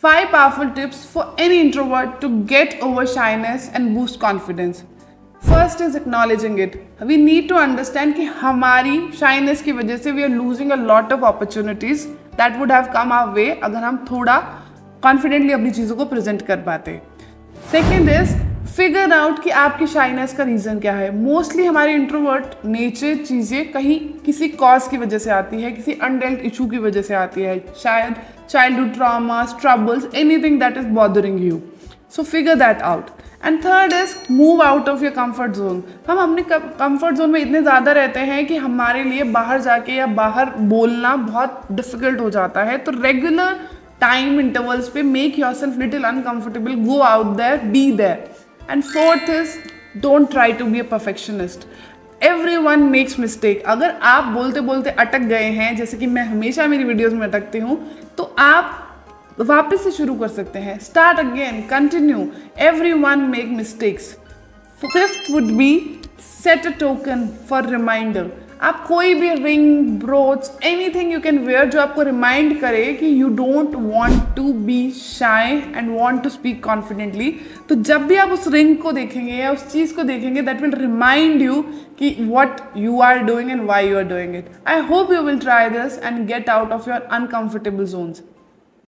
5 powerful tips for any introvert to get over shyness and boost confidence. First is acknowledging it. We need to understand कि हमारी shyness की वजह से we are losing a lot of opportunities that would have come our way अगर हम थोड़ा confidently अपनी चीज़ों को present कर पाते. Second is figure out कि आपकी shyness का reason क्या है. Mostly हमारे introvert nature चीज़ें कहीं किसी cause की वजह से आती है, किसी undealt issue की वजह से आती है, शायद childhood traumas, troubles, anything that is bothering you. So figure that out. And third is move out of your comfort zone. हम अपने comfort zone में इतने ज़्यादा रहते हैं कि हमारे लिए बाहर जाके या बाहर बोलना बहुत difficult हो जाता है. तो regular time intervals पे make yourself little uncomfortable, go out there, be there. And fourth is don't try to be a perfectionist. Everyone makes mistake. अगर आप बोलते बोलते अटक गए हैं, जैसे कि मैं हमेशा मेरी वीडियोस में अटकती हूँ, तो आप वापस से शुरू कर सकते हैं. Start again, continue. Everyone make mistakes. Fifth would be set a token for reminder. आप कोई भी ring, brooch, anything you can wear जो आपको रिमाइंड करे कि you don't want to be shy and want to speak confidently. तो जब भी आप उस रिंग को देखेंगे या उस चीज़ को देखेंगे, दैट विल रिमाइंड यू कि what you are doing and why you are doing it. I hope you will try this and get out of your uncomfortable Jones.